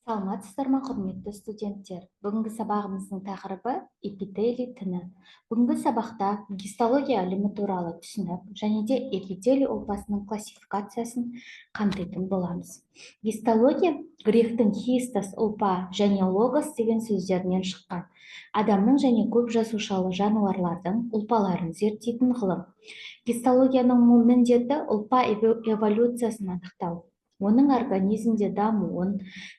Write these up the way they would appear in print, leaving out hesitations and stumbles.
Саламатсыздар ма, құрметті студенттер? Бүгінгі сабағымыздың тақырыбы эпителий тіні. Бүгінгі сабақта гистология ілімі туралы түсініп, және де эпителий ұлпасының классификациясын қамтитын боламыз. Гистология гректің хистос ұлпа және логос деген сөздерінен шыққан. Адамның және көп жасушалы жануарлардың ұлпаларын зерттейтін ғылым. Гистологияның міндеті ұлпа эволюциясын анықтау. Оның организмде дамуын,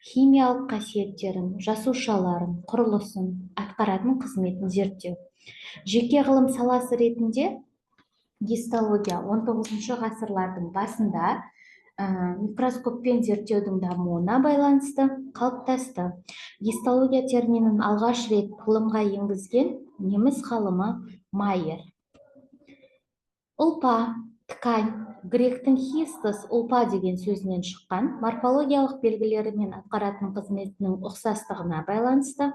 химиялық қасиеттерін, жасушаларын, құрылысын, атқаратын қызметін зерттеу. Жеке ғылым саласы ретінде гистология 19 ғасырлардың басында микроскоппен зерттеудің дамуына байланысты қалыптасты. Гистология терминін алғаш рет ғылымға енгізген неміс ғалымы Майер. Ұлпа, ткань, гректің хистос ұлпа деген сөзінен шыққан, морфологиялық белгілері мен атқаратын қызметінің ұқсастығына байланысты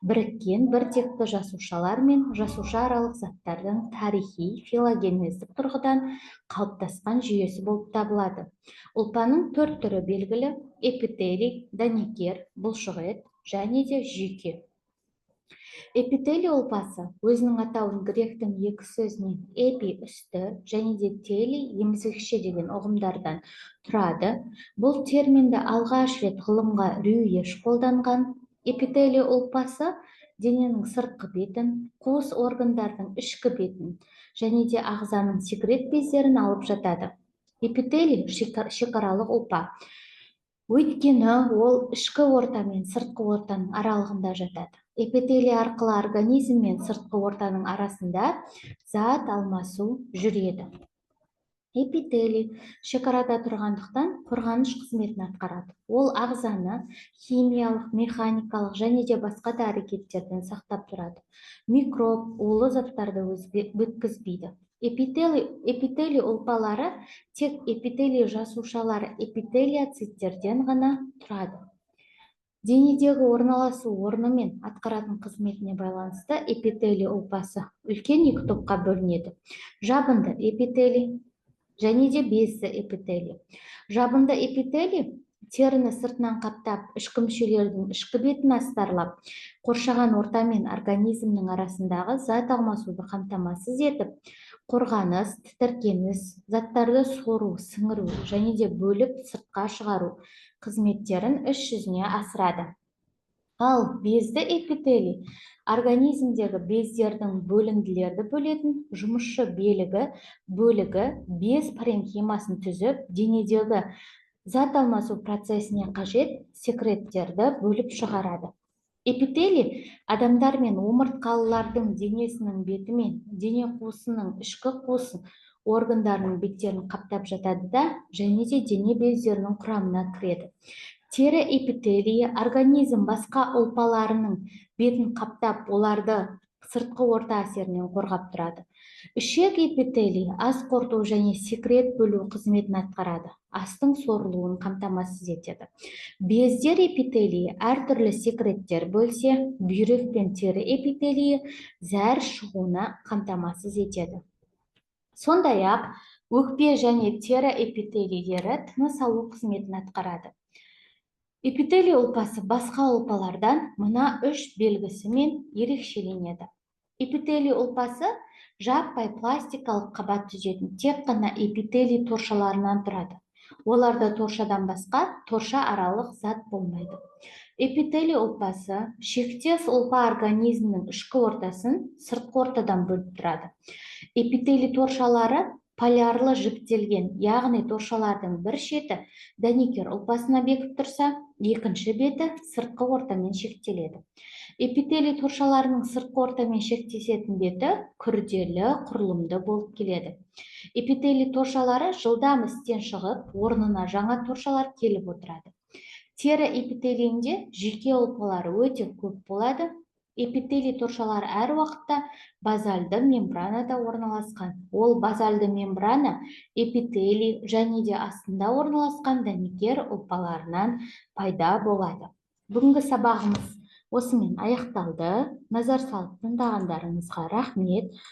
біріккен біртекті жасушалар мен жасуша аралық заттардың тарихи, филогенездік тұрғыдан қалыптасқан жүйесі болып табылады. Ұлпаның 4 түрі белгілі: эпителий, дәнекер, бұлшықет және де жүйке. Эпителий ұлпасы өзінің атауын гректің екі сөзінен эпи үсті және де телий емізгіше деген ұғымдардан тұрады. Бұл терминді алғаш рет ғылымға Рюйеш қолданған. Эпителий ұлпасы дененің сыртқы бетін, қуыс органдардың ішкі бетін және де ағзаның секрет бездерін алып жатады. Эпителий шекаралық ұлпа, өйткені ол ішкі орта мен сыртқы ортаның аралығында жатады. Эпителий арқылы организм мен сыртқы ортаның арасында зат алмасу жүреді. Эпителий шекарада тұрғандықтан қорғаныш қызметін атқарады. Ол ағзаны химиялық, механикалық және де басқа да әрекеттерден сақтап тұрады. Микроб, улы заттарды өткізбейді. Эпителий ұлпалары тек эпителий жасушалары эпителиоциттерден ғана тұрады. Денедегі орналасу орны мен атқаратын қызметіне байланысты эпителий ұлпасы үлкен екі топқа бөлінеді: жабынды эпителий және де безді эпителий. Жабынды эпителий теріні сыртынан қаптап, ішкі мүшелердің ішкі бетін астарлап, қоршаған орта мен организмнің арасындағы зат алмасуды қамтамасыз етіп, қорғаныс, тітіркеніс, заттарды сору, сіңіру және де бөліп сыртқа шығару қызметтерін іс жүзіне асырады. Ал безді эпителий организмдегі бездердің бөлінділерді бөлетін жұмысшы бөлігі без паренхимасын түзіп, денедегі зат алмасу процесіне қажет секреттерді бөліп шығарады. Эпителий адамдар мен омыртқалылардың денесінің беті мен дене қуысының ішкі қуысын, органдарының беттерін қаптап жатады да, және де дене бездерінің құрамына кіреді. Тері эпителийі организм басқа ұлпаларының бетін қаптап, оларды сыртқы орта әсерінен қорғап тұрады. Ішек эпителийі ас қорыту және секрет бөлу қызметін атқарады, астың сорылуын қамтамасыз етеді. Бездер эпителийі әртүрлі секреттер бөлсе, бүйрек пен тері эпителийі зәр шығуына қамтамасыз етеді. Сондай-ақ, өкпе және тері эпителийлері тыныс алу қызметін атқарады. Эпителий ұлпасы басқа ұлпалардан мына 3 белгісімен ерекшеленеді. Эпителий ұлпасы жаппай пластикалық қабат түзетін тек қана эпителий торшаларынан тұрады. Оларда торшадан басқа торша аралық зат болмайды. Эпителий ұлпасы шектес ұлпа организмнің ішкі ортасын сыртқы ортадан бөліп тұрады. Эпителий торшалары полярлы жіктелген, яғни торшалардың бір шеті дәнекер ұлпасына бекіп тұрса, екінші беті сыртқы ортамен шектеледі. Эпителий торшаларының сыртқы ортамен шектесетін беті күрделі, құрылымды болып келеді. Эпителий торшалары жылдам істен шығып, орнына жаңа торшалар келіп отырады. Тері эпителийінде жүйке ұлпалары өте көп болады. Эпителий торшалары әр уақытта базальды мембранада орналасқан. Ол базальды мембрана эпителий және де астында орналасқан дәнекер ұлпаларынан пайда болады. Бүгінгі сабағымыз осымен аяқталды. Назар салып тыңдағандарыңызға рахмет.